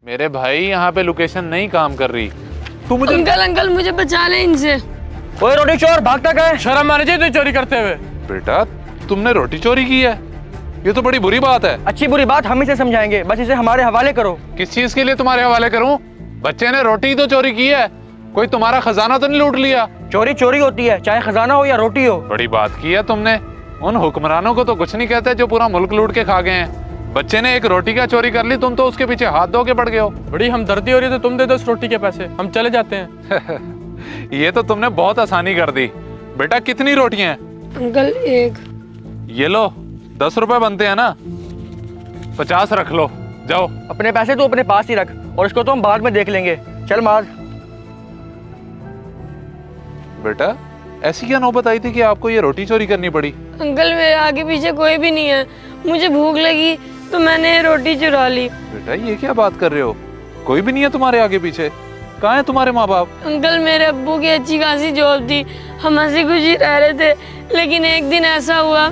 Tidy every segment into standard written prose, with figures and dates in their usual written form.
मेरे भाई यहाँ पे लोकेशन नहीं काम कर रही। तू मुझे अंकल मुझे बचा ले इनसे। ओए रोटी चोर, भागता क्या है? शर्म आनी चाहिए तुझे चोरी करते हुए। बेटा तुमने रोटी चोरी की है, ये तो बड़ी बुरी बात है। अच्छी बुरी बात हम इसे समझाएंगे, बस इसे हमारे हवाले करो। किस चीज के लिए तुम्हारे हवाले करूं? बच्चे ने रोटी तो चोरी की है, कोई तुम्हारा खजाना तो नहीं लूट लिया? चोरी चोरी होती है, चाहे खजाना हो या रोटी हो। बड़ी बात की है तुमने। उन हुक्मरानों को तो कुछ नहीं कहते जो पूरा मुल्क लूट के खा गए हैं। बच्चे ने एक रोटी का चोरी कर ली, तुम तो उसके पीछे हाथ धो के पड़ गए हो। बड़ी हमदर्दी हो रही है तो तुम दे दो उस रोटी के पैसे, हम चले जाते हैं। ये तो तुमने बहुत आसानी कर दी। बेटा कितनी रोटियां हैं? अंकल एक। ये लो 10 रुपए बनते हैं ना, 50 रख लो, जाओ। अपने पैसे तो अपने पास ही रख, और इसको तो हम बाद में देख लेंगे। चल मार। बेटा ऐसी क्या नौबत आई थी कि आपको ये रोटी चोरी करनी पड़ी? अंकल मेरे आगे पीछे कोई भी नहीं है, मुझे भूख लगी तो मैंने रोटी चुरा ली। बेटा ये क्या बात कर रहे हो? कोई भी नहीं है तुम्हारे आगे पीछे? कहाँ है तुम्हारे माँ बाप? अंकल मेरे अब्बू की अच्छी खासी जॉब थी, हम हंसी खुशी रह रहे थे, लेकिन एक दिन ऐसा हुआ।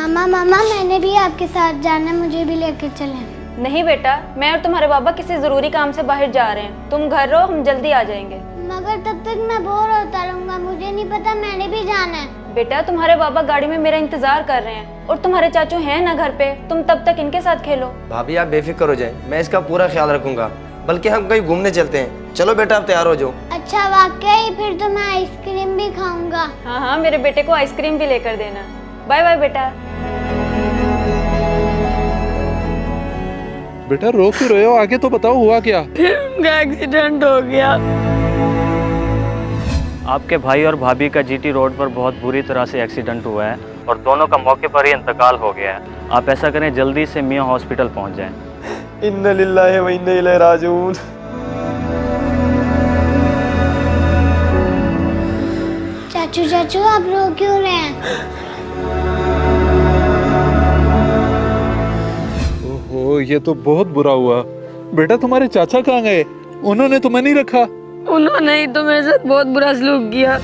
मामा मैंने भी आपके साथ जाना, मुझे भी लेकर चलें। नहीं बेटा, मैं और तुम्हारे बाबा किसी जरूरी काम से बाहर जा रहे हैं, तुम घर रहो, हम जल्दी आ जाएंगे। मगर तब तक मैं बोर होता रहूंगा, मुझे नहीं पता, मैंने भी जाना है। बेटा तुम्हारे बाबा गाड़ी में मेरा इंतजार कर रहे हैं, और तुम्हारे चाचू हैं ना घर पे, तुम तब तक इनके साथ खेलो। भाभी आप बेफिक्र हो जाए, मैं इसका पूरा ख्याल रखूंगा। बल्कि हम कहीं घूमने चलते हैं। चलो बेटा आप तैयार हो जाओ। अच्छा वाकई, फिर तो मैं आइसक्रीम भी खाऊंगा। हाँ हाँ, मेरे बेटे को आइसक्रीम भी लेकर देना। बाय बाय बेटा। बेटा रो क्यों रहे हो? आगे तो बताओ हुआ क्या? फिर उनका एक्सीडेंट हो गया। आपके भाई और भाभी का जीटी रोड पर बहुत बुरी तरह से एक्सीडेंट हुआ है और दोनों का मौके पर ही इंतकाल हो गया है। आप ऐसा करें, जल्दी से मियां हॉस्पिटल पहुंच जाएं। इन्ना लिल्लाहि व इन्ना इलैहि राजिऊन। चाचू आप रो क्यों रहे हैं? ओहो ये तो बहुत बुरा हुआ। बेटा तुम्हारे चाचा कहाँ गए? उन्होंने तुम्हें नहीं रखा? उन्होंने ही तो मेरे साथ बहुत बुरा सलूक किया।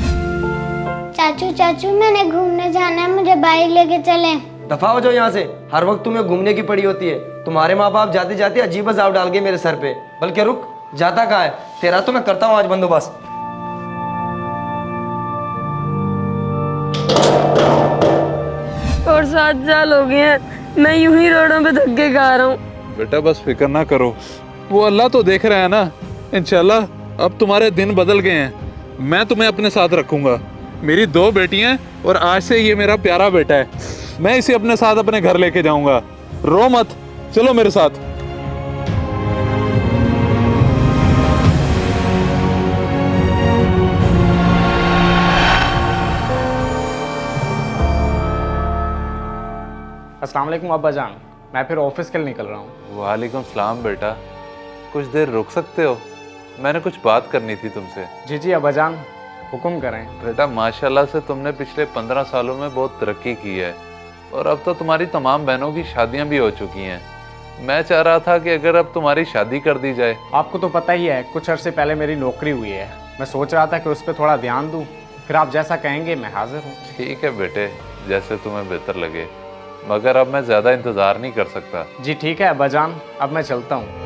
चाचू मैंने घूमने जाना है, मुझे बाइक लेके चलें। दफा हो जाओ यहाँ से, हर वक्त तुम्हें घूमने की पड़ी होती है। तुम्हारे माँ बाप जाते जाते अजीब अजाब डाल गए मेरे सर पे। बल्कि रुक, जाता कहाँ है तेरा, तो मैं करता हूँ आज बंदोबस्त। और 7 साल हो गए हैं मैं यूं ही रोडों पे धक्के खा रहा हूँ। बेटा बस फिक्र ना करो, वो अल्लाह तो देख रहा है ना। इंशाल्लाह अब तुम्हारे दिन बदल गए हैं। मैं तुम्हें अपने साथ रखूंगा। मेरी 2 बेटियां और आज से ये मेरा प्यारा बेटा है। मैं इसे अपने साथ अपने घर लेके जाऊंगा। रो मत, चलो मेरे साथ। अस्सलाम वालेकुम अब्बा जान, मैं फिर ऑफिस के लिए निकल रहा हूँ। वालेकुम सलाम बेटा, कुछ देर रुक सकते हो? मैंने कुछ बात करनी थी तुमसे। जी अब्बा जान, हुक्म करें। बेटा माशाल्लाह से तुमने पिछले 15 सालों में बहुत तरक्की की है और अब तो तुम्हारी तमाम बहनों की शादियां भी हो चुकी हैं। मैं चाह रहा था कि अगर अब तुम्हारी शादी कर दी जाए। आपको तो पता ही है, कुछ अरसे पहले मेरी नौकरी हुई है। मैं सोच रहा था कि उस पर थोड़ा ध्यान दूँ, फिर आप जैसा कहेंगे मैं हाजिर हूँ। ठीक है बेटे, जैसे तुम्हें बेहतर लगे, मगर अब मैं ज़्यादा इंतज़ार नहीं कर सकता। जी ठीक है अब्बा जान, अब मैं चलता हूँ।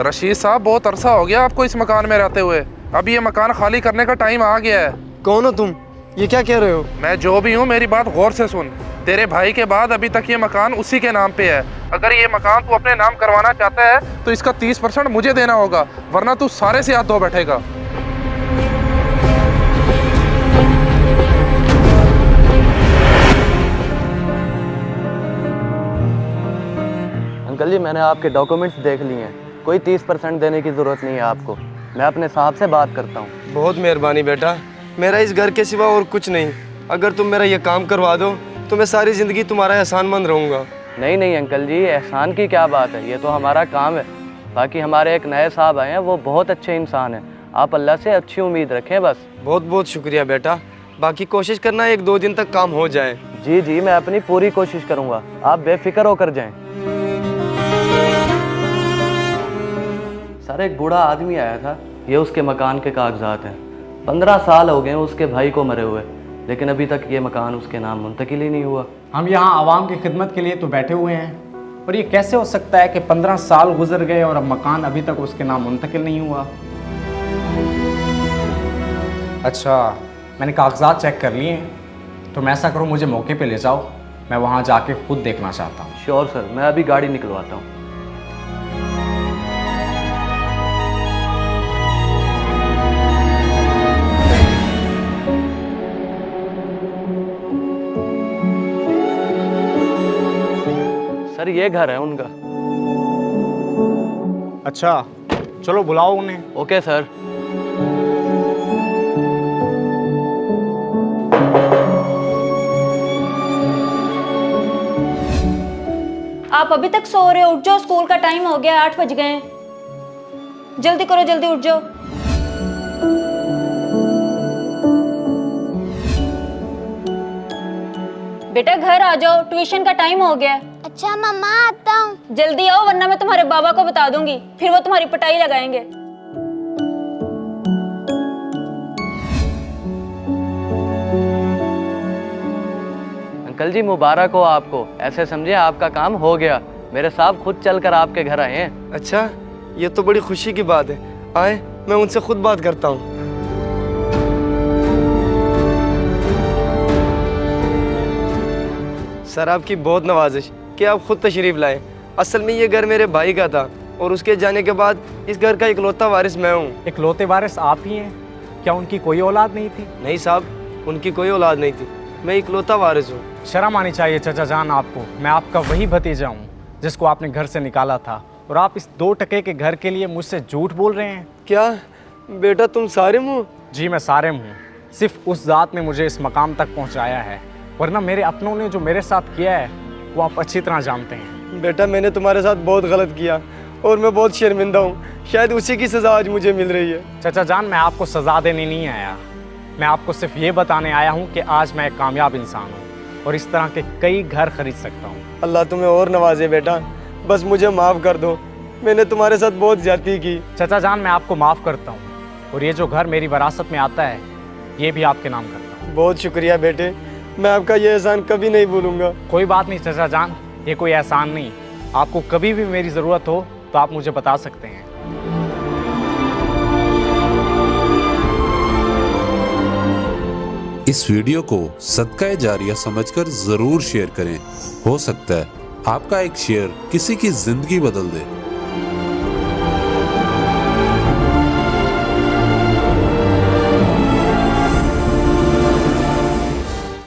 रशीद साहब बहुत अरसा हो गया आपको इस मकान में रहते हुए, अब ये मकान खाली करने का टाइम आ गया है। कौन हो तुम? ये क्या कह रहे हो? मैं जो भी हूँ मेरी बात गौर से सुन। तेरे भाई के बाद अभी तक ये मकान उसी के नाम पे है। अगर ये मकान तू अपने नाम करवाना चाहता है तो इसका 30% मुझे देना होगा, वरना तू सारे से हाथ धो बैठेगा। अंकल जी मैंने आपके डॉक्यूमेंट्स देख लिए हैं, कोई 30% देने की ज़रूरत नहीं है आपको। मैं अपने साहब से बात करता हूँ। बहुत मेहरबानी बेटा, मेरा इस घर के सिवा और कुछ नहीं। अगर तुम मेरा ये काम करवा दो तो मैं सारी ज़िंदगी तुम्हारा एहसानमंद रहूँगा। नहीं अंकल जी, एहसान की क्या बात है, ये तो हमारा काम है। बाकी हमारे एक नए साहब आए हैं, वो बहुत अच्छे इंसान हैं। आप अल्लाह से अच्छी उम्मीद रखें बस। बहुत बहुत शुक्रिया बेटा, बाकी कोशिश करना 1-2 दिन तक काम हो जाए। जी जी, मैं अपनी पूरी कोशिश करूंगा, आप बेफिक्र होकर जाएं। सर, एक बूढ़ा आदमी आया था, ये उसके मकान के कागजात हैं। 15 साल हो गए उसके भाई को मरे हुए, लेकिन अभी तक ये मकान उसके नाम मुंतकिल ही नहीं हुआ। हम यहाँ आवाम की खिदमत के लिए तो बैठे हुए हैं, और ये कैसे हो सकता है कि 15 साल गुजर गए और अब मकान अभी तक उसके नाम मुंतकिल नहीं हुआ। अच्छा, मैंने कागजात चेक कर लिए हैं, तो मैं ऐसा करूँ, मुझे मौके पे ले जाओ, मैं वहाँ जाके खुद देखना चाहता हूँ। श्योर सर, मैं अभी गाड़ी निकलवाता हूँ। सर, ये घर है उनका। अच्छा, चलो बुलाओ उन्हें। Okay sir. आप अभी तक सो रहे हो? उठ जाओ, स्कूल का टाइम हो गया, 8 बज गए हैं। जल्दी करो, जल्दी उठ जाओ। बेटा घर आ जाओ, ट्यूशन का टाइम हो गया है। अच्छा मम्मा, आता हूँ। जल्दी आओ, वरना मैं तुम्हारे बाबा को बता दूंगी, फिर वो तुम्हारी पिटाई लगाएंगे। अंकल जी, मुबारक हो आपको। ऐसे समझे आपका काम हो गया। मेरे साहब खुद चलकर आपके घर आए हैं। अच्छा, ये तो बड़ी खुशी की बात है। आए, मैं उनसे खुद बात करता हूँ। सर, आपकी बहुत नवाजिश कि आप खुद तशरीफ़ लाए। असल में ये घर मेरे भाई का था, और उसके जाने के बाद इस घर का इकलौता वारिस मैं हूँ। इकलौते वारिस आप ही हैं? क्या उनकी कोई औलाद नहीं थी? नहीं साहब, उनकी कोई औलाद नहीं थी, मैं इकलौता वारिस हूँ। शर्म आनी चाहिए चाचा जान आपको। मैं आपका वही भतीजा हूँ जिसको आपने घर से निकाला था, और आप इस 2 टके के घर के लिए मुझसे झूठ बोल रहे हैं। क्या बेटा, तुम सारिम हो? जी, मैं सारिम हूँ। सिर्फ उस ज़ात ने मुझे इस मकाम तक पहुँचाया है, वरना मेरे अपनों ने जो मेरे साथ किया है वो आप अच्छी तरह जानते हैं। बेटा, मैंने तुम्हारे साथ बहुत गलत किया, और मैं बहुत शर्मिंदा हूँ। शायद उसी की सज़ा आज मुझे मिल रही है। चाचा जान, मैं आपको सज़ा देने नहीं आया, मैं आपको सिर्फ ये बताने आया हूँ कि आज मैं एक कामयाब इंसान हूँ और इस तरह के कई घर खरीद सकता हूँ। अल्लाह तुम्हें और नवाजे बेटा, बस मुझे माफ़ कर दो, मैंने तुम्हारे साथ बहुत ज़्यादती की। चाचा जान, मैं आपको माफ़ करता हूँ, और ये जो घर मेरी विरासत में आता है ये भी आपके नाम करता हूँ। बहुत शुक्रिया बेटे, मैं आपका ये एहसान कभी नहीं भूलूंगा। कोई बात नहीं चाचा जान, ये कोई एहसान नहीं। आपको कभी भी मेरी ज़रूरत हो तो आप मुझे बता सकते हैं। इस वीडियो को सदका जारिया समझकर जरूर शेयर करें। हो सकता है आपका एक शेयर किसी की जिंदगी बदल दे।